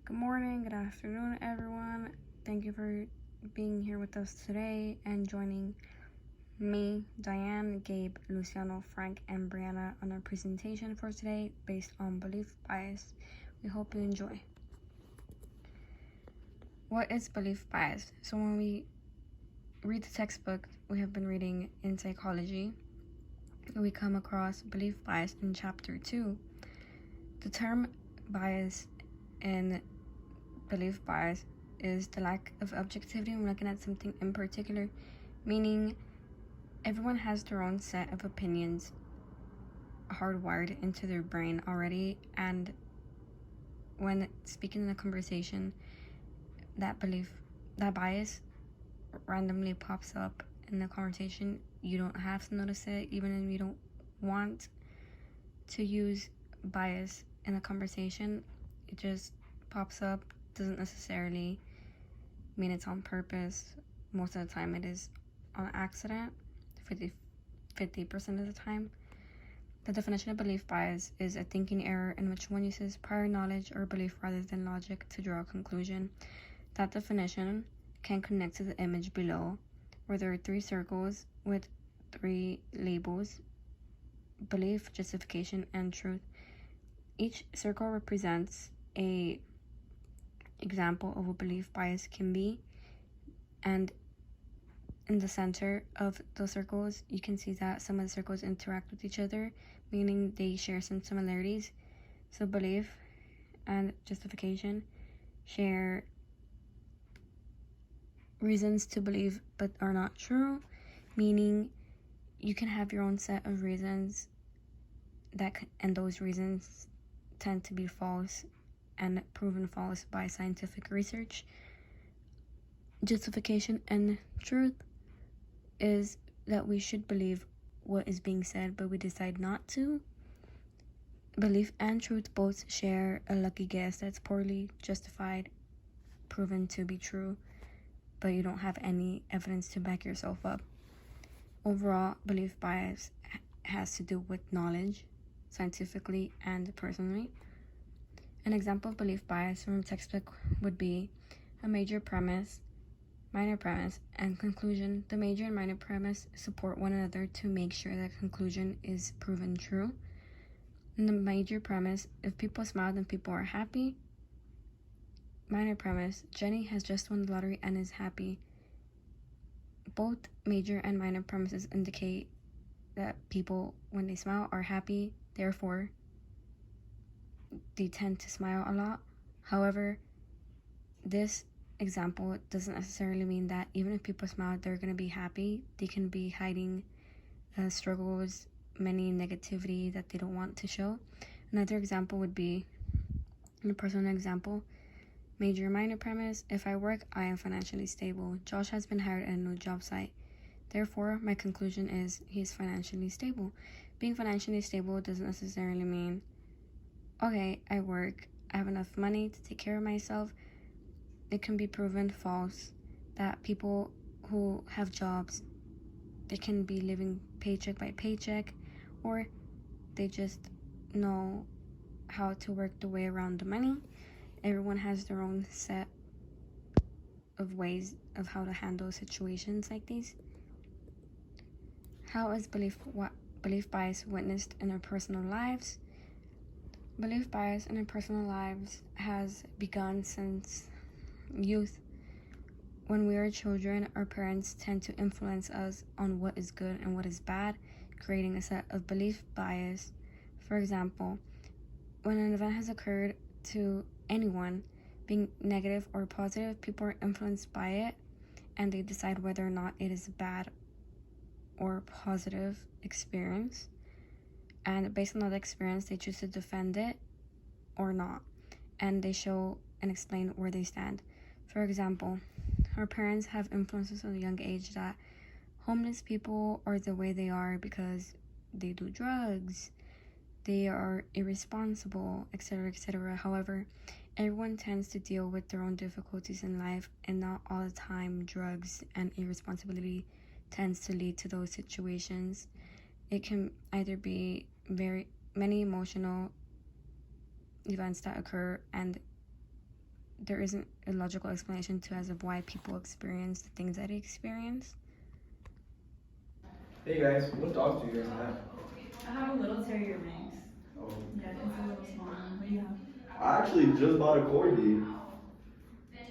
Good morning, good afternoon, everyone. Thank you for being here with us today and joining me, Diane, Gabe, Luciano, Frank, and Brianna on our presentation for today based on belief bias. We hope you enjoy. What is belief bias? So when we read the textbook we have been reading in psychology, we come across belief bias in chapter 2. The term bias in belief bias is the lack of objectivity when looking at something in particular, meaning everyone has their own set of opinions hardwired into their brain already, and when speaking in a conversation, that bias randomly pops up in the conversation. You don't have to notice it, even if you don't want to use bias in a conversation. It just pops up. Doesn't necessarily mean it's on purpose. Most of the time it is on accident, 50% of the time. The definition of belief bias is a thinking error in which one uses prior knowledge or belief rather than logic to draw a conclusion. That definition can connect to the image below, where there are 3 circles with 3 labels: belief, justification, and truth. Each circle represents a example of what belief bias can be, and in the center of those circles you can see that some of the circles interact with each other, meaning they share some similarities. So belief and justification share reasons to believe but are not true, meaning you can have your own set of reasons and those reasons tend to be false and proven false by scientific research. Justification and truth is that we should believe what is being said, but we decide not to. Belief and truth both share a lucky guess that's poorly justified, proven to be true, but you don't have any evidence to back yourself up. Overall, belief bias has to do with knowledge, scientifically and personally. An example of belief bias from a textbook would be a major premise, minor premise, and conclusion. The major and minor premise support one another to make sure that conclusion is proven true. In the major premise, if people smile, then people are happy. Minor premise, Jenny has just won the lottery and is happy. Both major and minor premises indicate that people, when they smile, are happy, therefore they tend to smile a lot. However, this example doesn't necessarily mean that even if people smile, they're going to be happy. They can be hiding struggles, many negativity that they don't want to show. Another example would be a personal example. Major minor premise, if I work, I am financially stable. Josh has been hired at a new job site. Therefore, my conclusion is he is financially stable. Being financially stable doesn't necessarily mean, okay, I work, I have enough money to take care of myself. It can be proven false that people who have jobs, they can be living paycheck by paycheck, or they just know how to work the way around the money. Everyone has their own set of ways of how to handle situations like these. How is belief bias witnessed in our personal lives? Belief bias in our personal lives has begun since youth. When we are children, our parents tend to influence us on what is good and what is bad, creating a set of belief bias. For example, when an event has occurred to anyone, being negative or positive, people are influenced by it and they decide whether or not it is a bad or positive experience. And based on that experience, they choose to defend it or not. And they show and explain where they stand. For example, our parents have influences at a young age that homeless people are the way they are because they do drugs, they are irresponsible, etc., etc. However, everyone tends to deal with their own difficulties in life, and not all the time drugs and irresponsibility tends to lead to those situations. It can either be very many emotional events that occur, and there isn't a logical explanation to as of why people experience the things that they experience. Hey guys, what dogs do you guys have? I have a little terrier mix. Oh, Yeah, it's a little small one. What do you have? I actually just bought a corgi.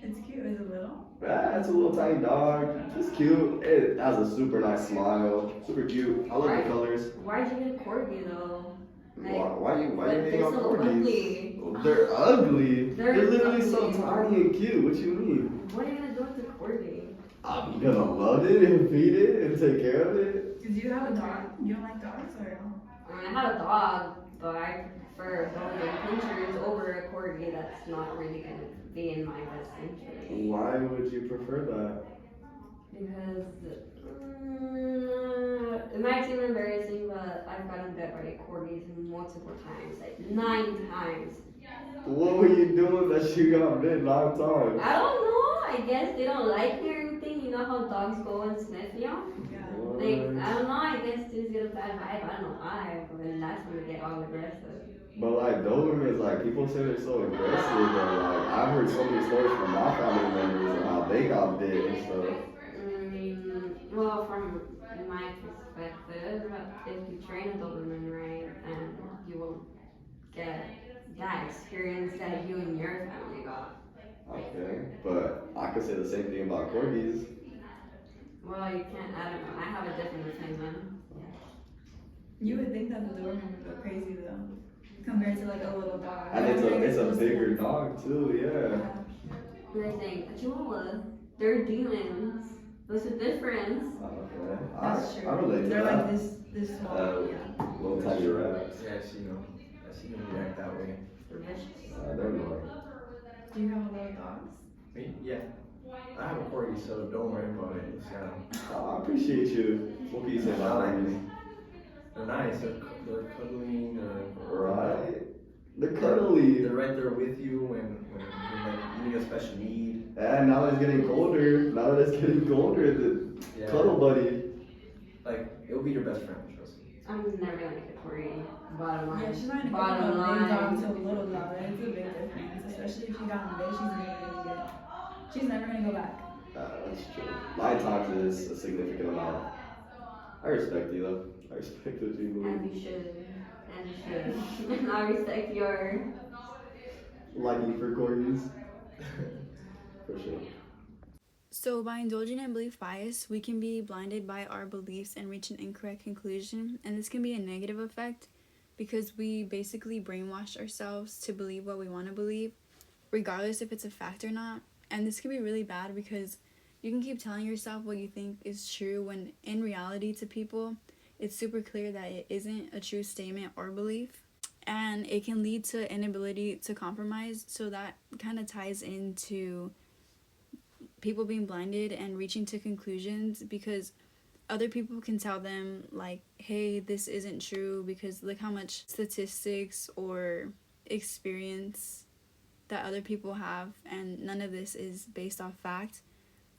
It's cute. Is it little? Yeah, it's a little tiny dog. It's cute. It has a super nice smile. Super cute. I love the colors. Why'd you get a corgi though? Why you Like, hating they're on so corgis? ugly. They're ugly. They're literally so ugly. tiny and cute. What you mean? What are you gonna do with the corgi? I'm gonna love it and feed it and take care of it. Do you have a dog? You don't like dogs or? I mean, I have a dog, but I prefer Doberman Pinschers over a corgi that's not really gonna be in my best interest. Why would you prefer that? Because it might seem embarrassing, but I've gotten bit by corgis multiple times, like 9 times. What were you doing that you got bit 9 times? I don't know. I guess they don't like me or anything. You know how dogs go and sniff you? Yeah. Like, I don't know, I guess dudes get a bad vibe, I don't know why, but then that's when they get all aggressive. But like Dobermans, like people say they're so aggressive, but like I've heard so many stories from my family members of how they got bit and stuff. Well, from my perspective, if you train a Doberman right, then you will get that experience that you and your family got. Okay, but I could say the same thing about corgis. Well, you can't, I don't know, I have a different opinion. You would think that the Doberman would go crazy though, compared to like a little dog. And it's a bigger dog too, yeah. And I think, Chihuahua, they're demons. What's the difference? Okay. That's true. I relate to They're that. like this small. Yeah. Little tiny rats. yeah, I seen them react that way. They're vicious. They're annoying. Do you have a little dogs? Me? Yeah. I have a corgi, so don't worry about it. It's, Oh, I appreciate you. What can you say about corgis? they're nice. They're cuddling. Right. They're cuddly. They're right there with you when you're like you need a special need. And now it's getting colder. Now that it's getting colder, the Yeah. cuddle buddy. Like it'll be your best friend, trust me. I'm never gonna get a corgi. Bottom line. Yeah, she's not gonna go Bottom from a big dog line. to a little dog. It's a big difference, especially if she got big. She's never gonna go back. That's true. 9 times is a significant amount. I respect you though. I respect what you believe. And you should. And you should. And I respect your. Liking for corgis. For sure. So, by indulging in belief bias, we can be blinded by our beliefs and reach an incorrect conclusion, and this can be a negative effect because we basically brainwash ourselves to believe what we want to believe, regardless if it's a fact or not. And this can be really bad because you can keep telling yourself what you think is true when in reality to people, it's super clear that it isn't a true statement or belief. And it can lead to inability to compromise, so that kind of ties into people being blinded and reaching to conclusions because other people can tell them like, hey, this isn't true because look how much statistics or experience that other people have, and none of this is based off fact.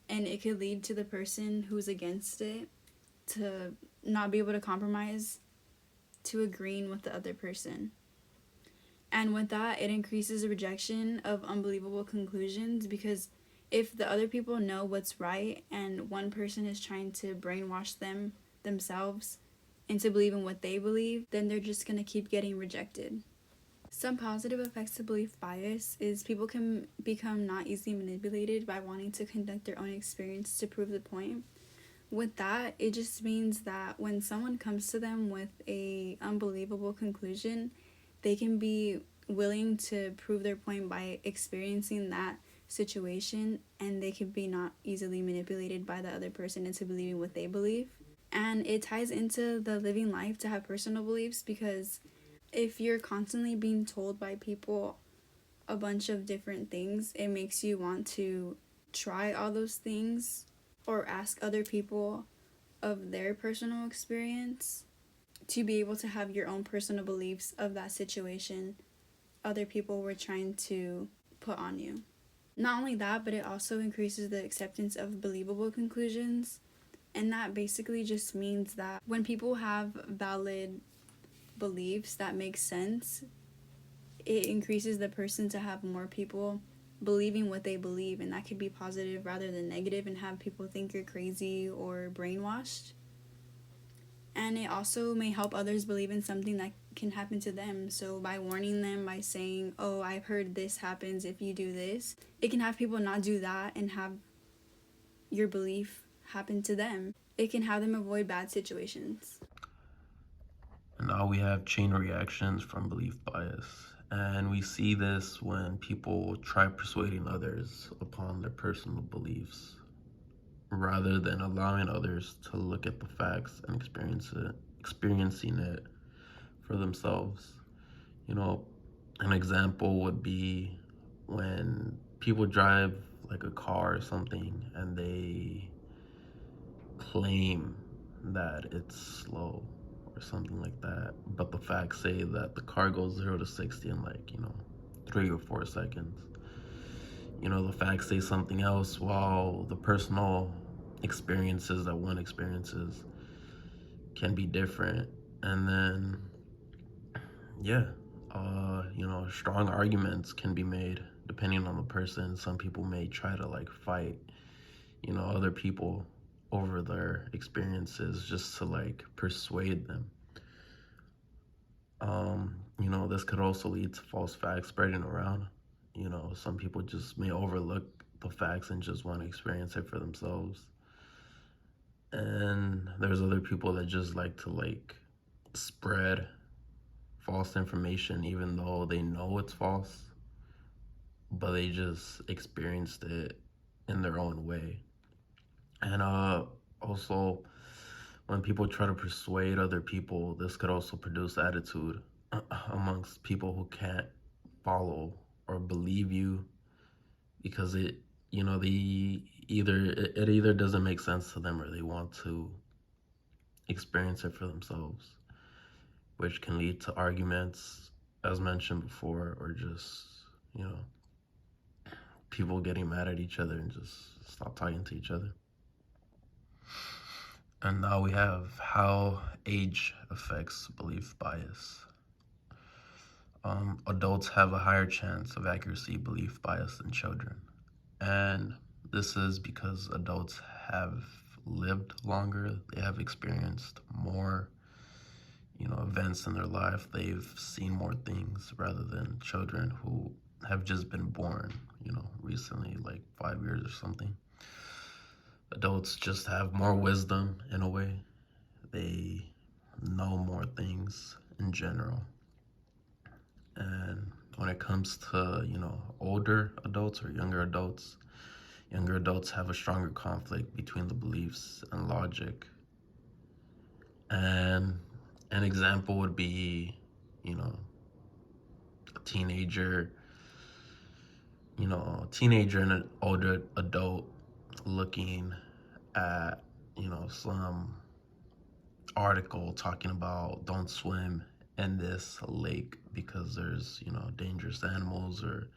And it could lead to the person who's against it to not be able to compromise to agreeing with the other person. And with that, it increases the rejection of unbelievable conclusions because if the other people know what's right and one person is trying to brainwash themselves into believing what they believe, then they're just going to keep getting rejected. Some positive effects of belief bias is people can become not easily manipulated by wanting to conduct their own experience to prove the point. With that, it just means that when someone comes to them with a unbelievable conclusion, they can be willing to prove their point by experiencing that situation, and they can be not easily manipulated by the other person into believing what they believe. And it ties into the living life to have personal beliefs because if you're constantly being told by people a bunch of different things, it makes you want to try all those things or ask other people of their personal experience to be able to have your own personal beliefs of that situation other people were trying to put on you. Not only that, but it also increases the acceptance of believable conclusions, and that basically just means that when people have valid beliefs that make sense, it increases the person to have more people believing what they believe, and that could be positive rather than negative and have people think you're crazy or brainwashed. And it also may help others believe in something that can happen to them. So by warning them, by saying, oh, I've heard this happens if you do this, it can have people not do that and have your belief happen to them. It can have them avoid bad situations. And now we have chain reactions from belief bias. And we see this when people try persuading others upon their personal beliefs, rather than allowing others to look at the facts and experiencing it for themselves. You know, an example would be when people drive like a car or something and they claim that it's slow or something like that, but the facts say that the car goes 0 to 60 in like, 3 or 4 seconds. The facts say something else, while the personal experiences that one experiences can be different. And then, strong arguments can be made depending on the person. Some people may try to like fight, other people over their experiences just to like persuade them. This could also lead to false facts spreading around. Some people just may overlook the facts and just want to experience it for themselves. And there's other people that just like to like spread false information even though they know it's false, but they just experienced it in their own way. And also, when people try to persuade other people, this could also produce attitude amongst people who can't follow or believe you, because it either doesn't make sense to them or they want to experience it for themselves, which can lead to arguments, as mentioned before, or just, people getting mad at each other and just stop talking to each other. And now we have how age affects belief bias. Adults have a higher chance of accuracy belief bias than children. And this is because adults have lived longer, they have experienced more, events in their life, they've seen more things, rather than children who have just been born, recently, like 5 years or something. Adults just have more wisdom in a way. They know more things in general. And when it comes to, older adults or younger adults have a stronger conflict between the beliefs and logic. And an example would be, a teenager and an older adult looking at, some article talking about don't swim in this lake because there's, dangerous animals, or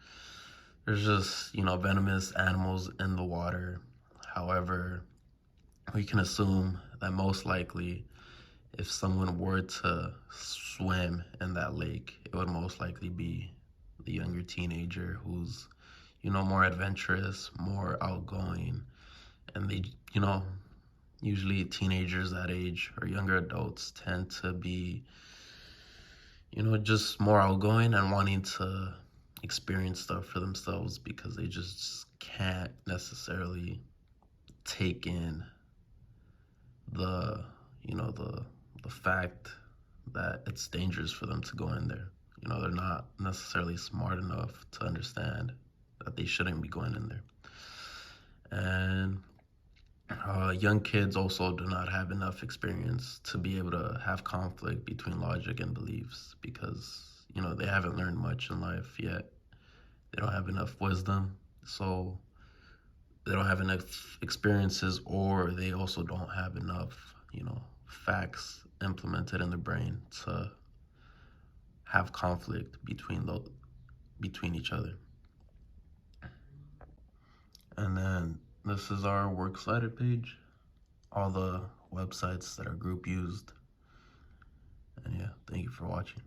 there's just, venomous animals in the water. However, we can assume that most likely if someone were to swim in that lake, it would most likely be the younger teenager who's, more adventurous, more outgoing. And they, usually teenagers that age or younger adults tend to be, just more outgoing and wanting to experience stuff for themselves, because they just can't necessarily take in the fact that it's dangerous for them to go in there. They're not necessarily smart enough to understand that they shouldn't be going in there. And young kids also do not have enough experience to be able to have conflict between logic and beliefs, because, they haven't learned much in life yet. They don't have enough wisdom, so they don't have enough experiences, or they also don't have enough, facts implemented in their brain to have conflict between each other. And then this is our works cited page, all the websites that our group used. And thank you for watching.